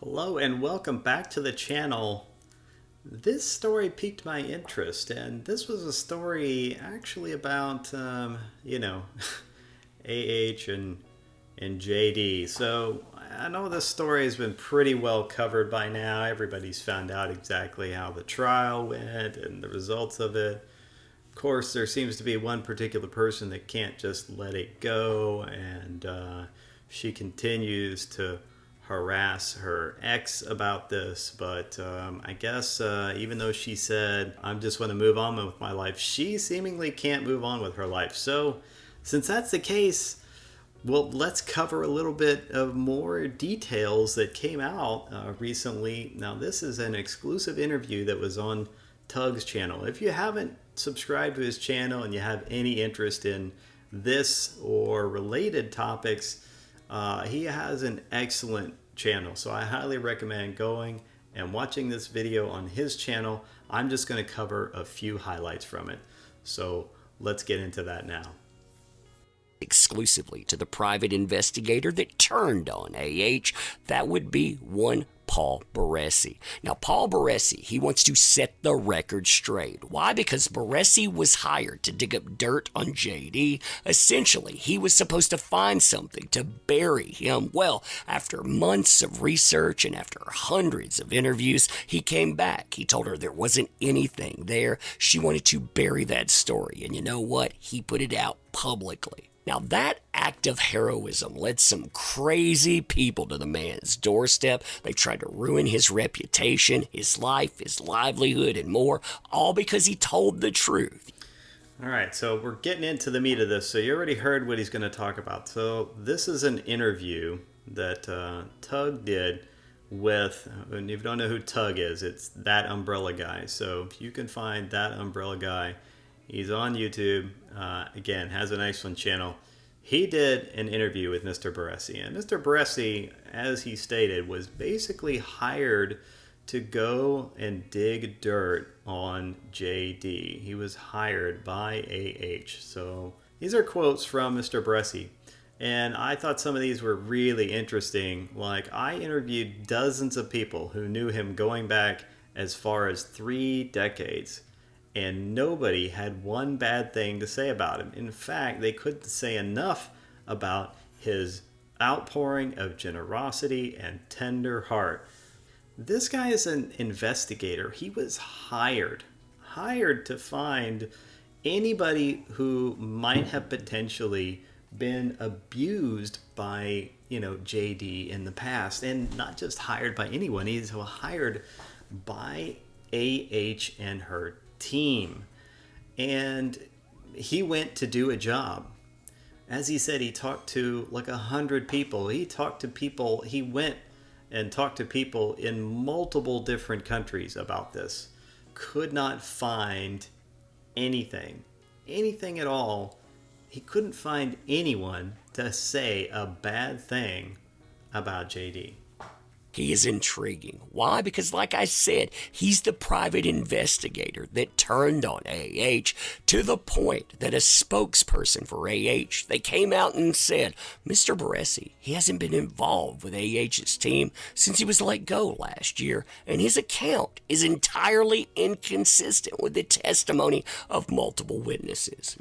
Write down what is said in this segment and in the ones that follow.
Hello and welcome back to the channel. This story piqued my interest, and this was a story actually about, AH and JD. So I know this story has been pretty well covered by now. Everybody's found out exactly how the trial went and the results of it. Of course, there seems to be one particular person that can't just let it go, and she continues to harass her ex about this. But I guess even though she said, I'm just going to move on with my life, she seemingly can't move on with her life. So, since that's the case, well, let's cover a little bit of more details that came out recently. Now, this is an exclusive interview that was on Tug's channel. If you haven't subscribed to his channel and you have any interest in this or related topics, he has an excellent channel. So I highly recommend going and watching this video on his channel. I'm just going to cover a few highlights from it. So let's get into that now. Exclusively to the private investigator that turned on AH, that would be one Paul Baresi. Now, Paul Baresi, he wants to set the record straight. Why? Because Baresi was hired to dig up dirt on JD. Essentially, he was supposed to find something to bury him. Well, after months of research and after hundreds of interviews, he came back. He told her there wasn't anything there. She wanted to bury that story. And you know what? He put it out publicly. Now, that act of heroism led some crazy people to the man's doorstep. They tried to ruin his reputation, his life, his livelihood, and more, all because he told the truth. All right, so we're getting into the meat of this. So you already heard what he's going to talk about. So this is an interview that Tug did with, and if you don't know who Tug is, it's That Umbrella Guy. So if you can find That Umbrella Guy, he's on YouTube. Again, has an excellent channel. He did an interview with Mr. Baresi. And Mr. Baresi, as he stated, was basically hired to go and dig dirt on JD. He was hired by AH. So these are quotes from Mr. Baresi. And I thought some of these were really interesting. Like, I interviewed dozens of people who knew him going back as far as 3 decades. And nobody had one bad thing to say about him. In fact, they couldn't say enough about his outpouring of generosity and tender heart. This guy is an investigator. He was hired to find anybody who might have potentially been abused by, JD in the past. And not just hired by anyone, he's hired by AH and her team. And he went to do a job. As he said, he talked to like 100 people. He went and talked to people in multiple different countries about this. Could not find anything at all. He couldn't find anyone to say a bad thing about JD. He is intriguing. Why? Because, like I said, he's the private investigator that turned on AH to the point that a spokesperson for AH, they came out and said, Mr. Baresi, he hasn't been involved with AH's team since he was let go last year, and his account is entirely inconsistent with the testimony of multiple witnesses.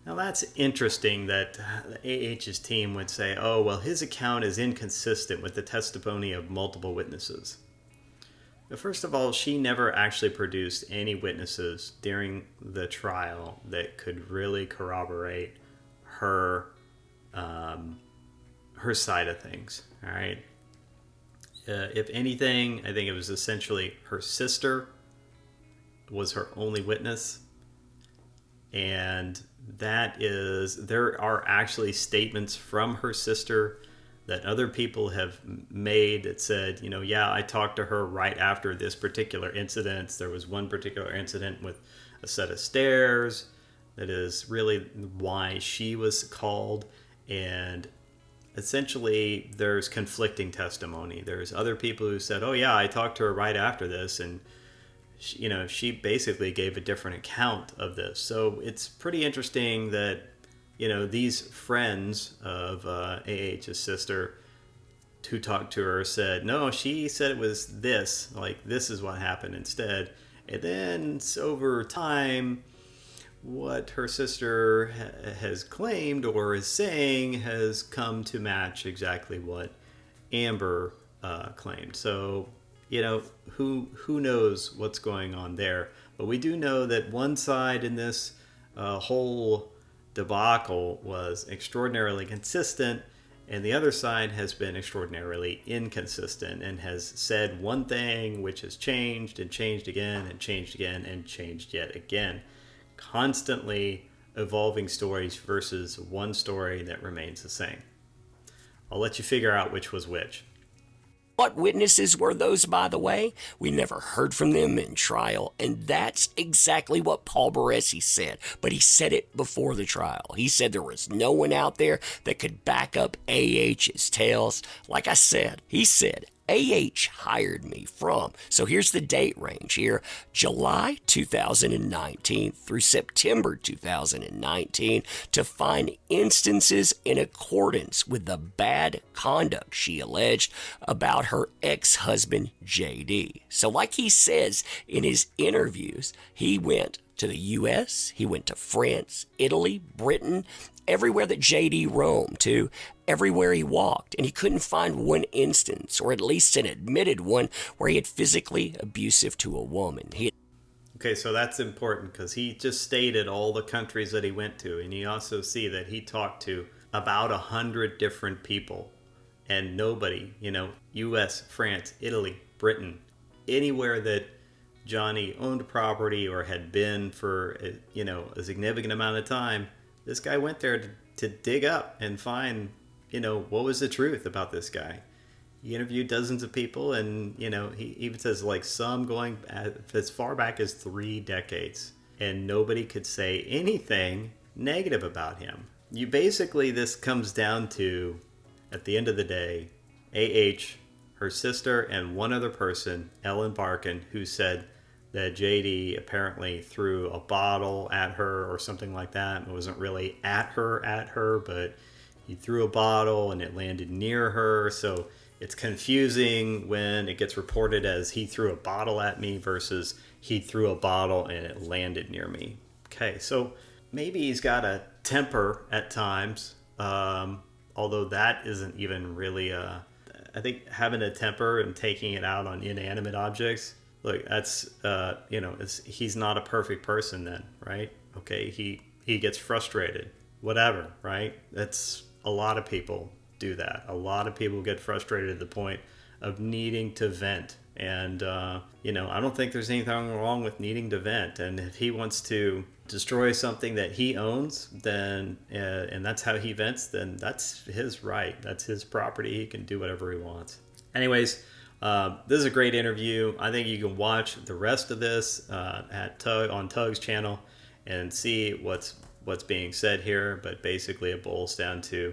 Now that's interesting that AH's team would say, oh, well, his account is inconsistent with the testimony of multiple witnesses. But first of all, she never actually produced any witnesses during the trial that could really corroborate her side of things. All right. If anything, I think it was essentially her sister was her only witness. And there are actually statements from her sister that other people have made that said, yeah, I talked to her right after this particular incident. There was one particular incident with a set of stairs that is really why she was called. And essentially there's conflicting testimony. There's other people who said, oh yeah, I talked to her right after this, and she basically gave a different account of this. So it's pretty interesting that, these friends of AH's sister who talked to her said, no, she said it was this, like this is what happened instead. And then over time, what her sister has claimed or is saying has come to match exactly what Amber claimed. So, who knows what's going on there? But we do know that one side in this whole debacle was extraordinarily consistent, and the other side has been extraordinarily inconsistent and has said one thing which has changed and changed again and changed again and changed yet again. Constantly evolving stories versus one story that remains the same. I'll let you figure out which was which. What witnesses were those, by the way? We never heard from them in trial, and that's exactly what Paul Baresi said. But he said it before the trial. He said there was no one out there that could back up AH's tales. Like I said, he said AH hired me from, so here's the date range here, July 2019 through September 2019, to find instances in accordance with the bad conduct she alleged about her ex-husband JD. So like he says in his interviews, he went to the US, he went to France, Italy, Britain, everywhere that JD roamed to, everywhere he walked, and he couldn't find one instance, or at least an admitted one, where he had physically abusive to a woman. Okay, so that's important because he just stated all the countries that he went to, and you also see that he talked to about 100 different people, and nobody, US, France, Italy, Britain, anywhere that Johnny owned property or had been for, a significant amount of time, this guy went there to dig up and find, what was the truth about this guy. He interviewed dozens of people, and, he even says, like, some going as far back as 3 decades, and nobody could say anything negative about him. This comes down to, at the end of the day, AH, her sister, and one other person, Ellen Barkin, who said that JD apparently threw a bottle at her or something like that. It wasn't really at her, but he threw a bottle and it landed near her. So it's confusing when it gets reported as he threw a bottle at me versus he threw a bottle and it landed near me. Okay, so maybe he's got a temper at times, although that isn't even really I think having a temper and taking it out on inanimate objects, look, that's he's not a perfect person then, right? Okay, he gets frustrated, whatever, right? That's a lot of people do that. A lot of people get frustrated to the point of needing to vent, and I don't think there's anything wrong with needing to vent. And if he wants to destroy something that he owns, then and that's how he vents, then that's his right. That's his property. He can do whatever he wants. Anyways. This is a great interview. I think you can watch the rest of this on Tug's channel and see what's being said here. But basically, it boils down to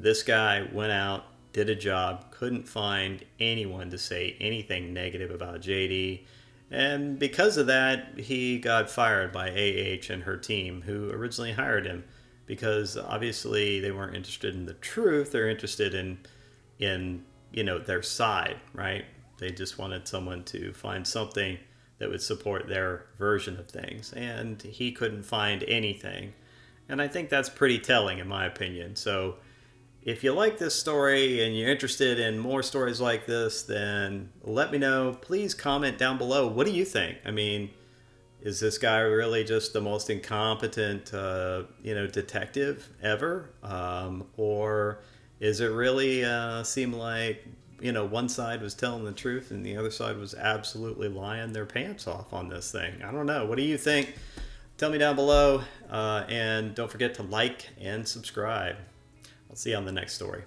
this guy went out, did a job, couldn't find anyone to say anything negative about JD, and because of that, he got fired by AH and her team, who originally hired him, because obviously they weren't interested in the truth. They're interested in their side, right? They just wanted someone to find something that would support their version of things, and he couldn't find anything. And I think that's pretty telling, in my opinion. So if you like this story and you're interested in more stories like this, then let me know. Please comment down below. What do you think? I mean, is this guy really just the most incompetent detective ever, or is it really seem like one side was telling the truth and the other side was absolutely lying their pants off on this thing? I don't know. What do you think? Tell me down below, and don't forget to like and subscribe. I'll see you on the next story.